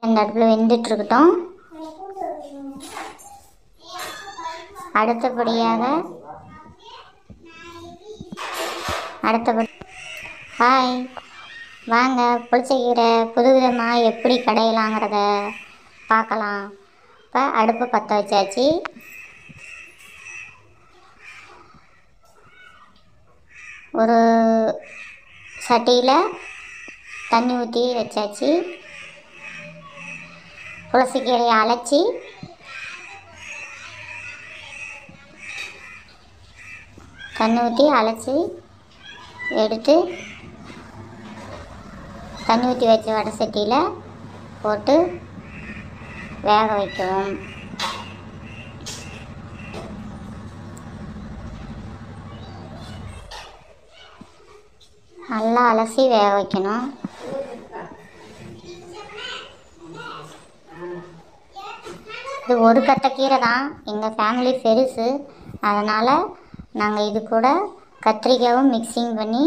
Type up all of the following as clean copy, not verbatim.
அந்த அடுப்பில் வெந்துட்டு இருக்கட்டும். அடுத்தபடி ஹாய், வாங்க புளிச்சக்கீரை புதுவிதமாக எப்படி கடையலாங்கிறத பார்க்கலாம். இப்போ அடுப்பு பற்ற வச்சாச்சு. ஒரு சட்டியில் தண்ணி ஊற்றி வச்சாச்சு. புளிச்சக்கீரையை அலசி தண்ணி ஊற்றி எடுத்து தண்ணி ஊற்றி வச்ச வடை சட்டியில் போட்டு வேக வைக்கவும். நல்லா அலசி வேக வைக்கணும். இது ஒரு கட்டைக்கீரை தான், எங்கள் ஃபேமிலி பெருசு, அதனால் நாங்கள் இது கூட கத்திரிக்காயும் மிக்சிங் பண்ணி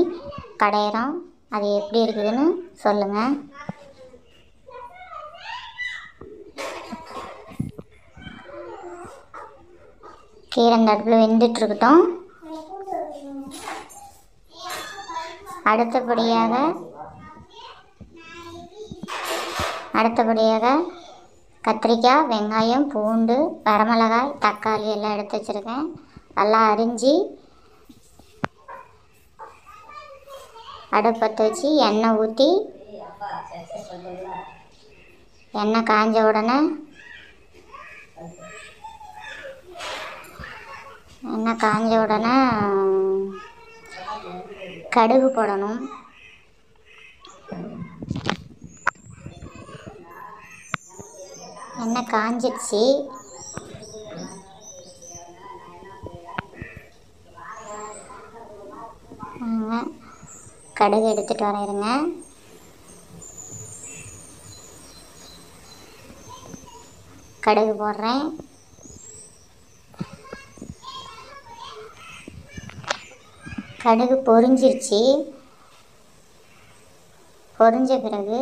கடையிறோம். அது எப்படி இருக்குதுன்னு சொல்லுங்கள். கீரை அந்த அடுப்பில் வெந்துட்டுருக்கட்டும். அடுத்தபடியாக கத்திரிக்காய், வெங்காயம், பூண்டு, வரமிளகாய், தக்காளி எல்லாம் எடுத்து வச்சுருக்கேன். நல்லா அரிஞ்சு அடுப்பை வச்சு எண்ணெய் ஊற்றி, எண்ணெய் காஞ்ச உடனே கடுகு போடணும். எண்ணெய் காஞ்சிடுச்சு. கடுகு எடுத்துகிட்டு வரையிருங்க. கடுகு போடுறேன். கடுகு பொரிஞ்சிருச்சு. பொரிஞ்ச பிறகு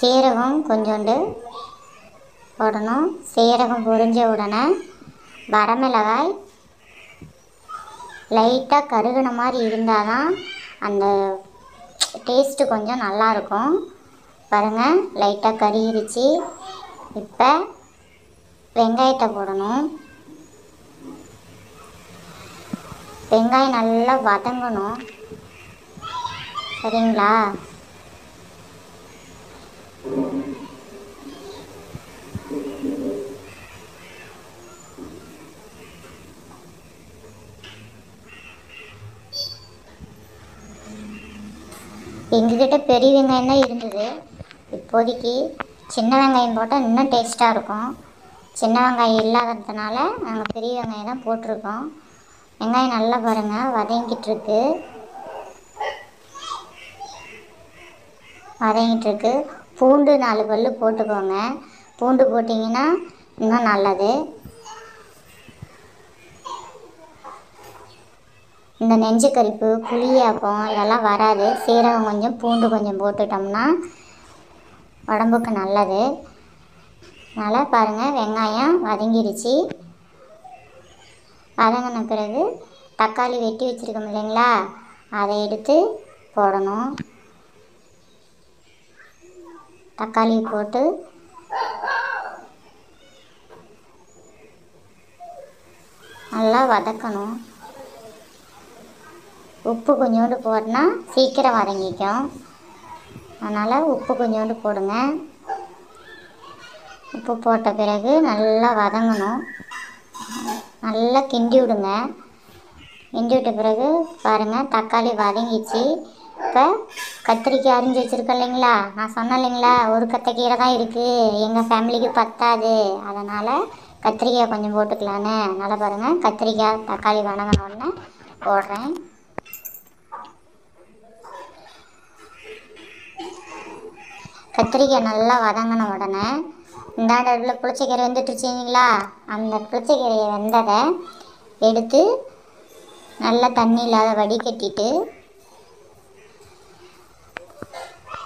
சீரகம் கொஞ்சோண்டு போடணும். சீரகம் பொரிஞ்ச உடனே வரமிளகாய் லைட்டாக கருகின மாதிரி இருந்தால் தான் அந்த டேஸ்ட்டு கொஞ்சம் நல்லாயிருக்கும். பாருங்கள், லைட்டாக கருகிருச்சு. இப்போ வெங்காயத்தை போடணும். வெங்காயம் நல்லா வதங்கணும். சரிங்களா? எங்ககிட்ட பெரிய வெங்காயம் தான் இருந்தது. இப்போதைக்கு சின்ன வெங்காயம் போட்டால் இன்னும் டேஸ்ட்டாக இருக்கும். சின்ன வெங்காயம் இல்லாததுனால நாங்கள் பெரிய வெங்காயம் தான் போட்டிருக்கோம். வெங்காயம் நல்லா பாருங்கள் வதங்கிட்டுருக்கு. பூண்டு 4 பல் போட்டுக்கோங்க. பூண்டு போட்டிங்கன்னா இன்னும் நல்லது. இந்த நெஞ்சு கரிப்பு, புளியாப்பம் இதெல்லாம் வராது. சீரகம் கொஞ்சம், பூண்டு கொஞ்சம் போட்டுட்டோம்னா உடம்புக்கு நல்லது. அதனால் பாருங்கள், வெங்காயம் வதங்கிடுச்சு. வதங்கின பிறகு தக்காளி வெட்டி வச்சுருக்கோம் இல்லைங்களா, அதை எடுத்து போடணும். தக்காளி போட்டு நல்லா வதக்கணும். உப்பு கொஞ்சோண்டு போட்டோன்னா சீக்கிரம் வதங்கிக்கும். அதனால் உப்பு கொஞ்சோண்டு போடுங்க. உப்பு போட்ட பிறகு நல்லா வதங்கணும். நல்லா கிண்டி விடுங்க. கிண்டி விட்ட பிறகு பாருங்கள், தக்காளி வதங்கிச்சு. இப்போ கத்திரிக்காய் அரிஞ்சு வச்சுருக்கோம் இல்லைங்களா, நான் சொன்னேன் இல்லைங்களா ஒரு கத்திரிக்கீரை தான் இருக்குது, எங்கள் ஃபேமிலிக்கு பத்தாது, அதனால் கத்திரிக்காய் கொஞ்சம் போட்டுக்கலான்னு. அதனால் பாருங்கள், கத்திரிக்காய் தக்காளி வதங்கினோடனே போடுறேன். கத்திரிக்காய் நல்லா வதங்கின உடனே இந்தாண்ட உள்ள புளிச்சக்கீரை வெந்துட்டுருச்சிங்களா, அந்த புளிச்சக்கீரையை வெந்ததை எடுத்து நல்லா தண்ணி இல்லாத வடிகட்டிட்டு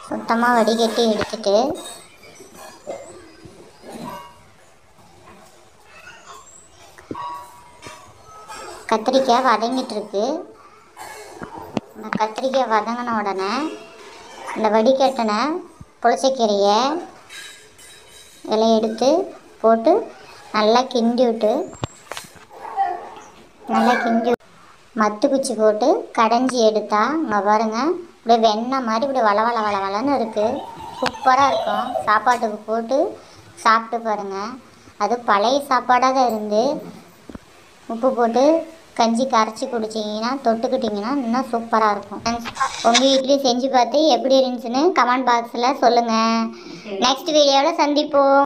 சுத்தமாக வடிகட்டி எடுத்துட்டு கத்திரிக்காய் வதங்கிட்டுருக்கு. இந்த கத்திரிக்காய் வதங்கின உடனே இந்த வடிகட்டின புளிச்சக்கீரையை இதில் எடுத்து போட்டு நல்லா கிண்டி விட்டு மத்து குச்சி போட்டு கடைஞ்சி எடுத்தால் இங்கே பாருங்கள் இப்படி வெண்ணெய் மாதிரி இப்படி வளவளன்னு இருக்குது. சூப்பராக இருக்கும். சாப்பாட்டுக்கு போட்டு சாப்பிட்டு பாருங்கள். அது பழைய சாப்பாடாக தான் இருந்து உப்பு போட்டு கஞ்சி கரைச்சி குடிச்சிங்கன்னா தொட்டுக்கிட்டிங்கன்னா இன்னும் சூப்பராக இருக்கும். உங்கள் வீட்லேயும் செஞ்சு பார்த்து எப்படி இருந்துச்சுன்னு கமெண்ட் பாக்ஸில் சொல்லுங்கள். நெக்ஸ்ட் வீடியோவில் சந்திப்போம்.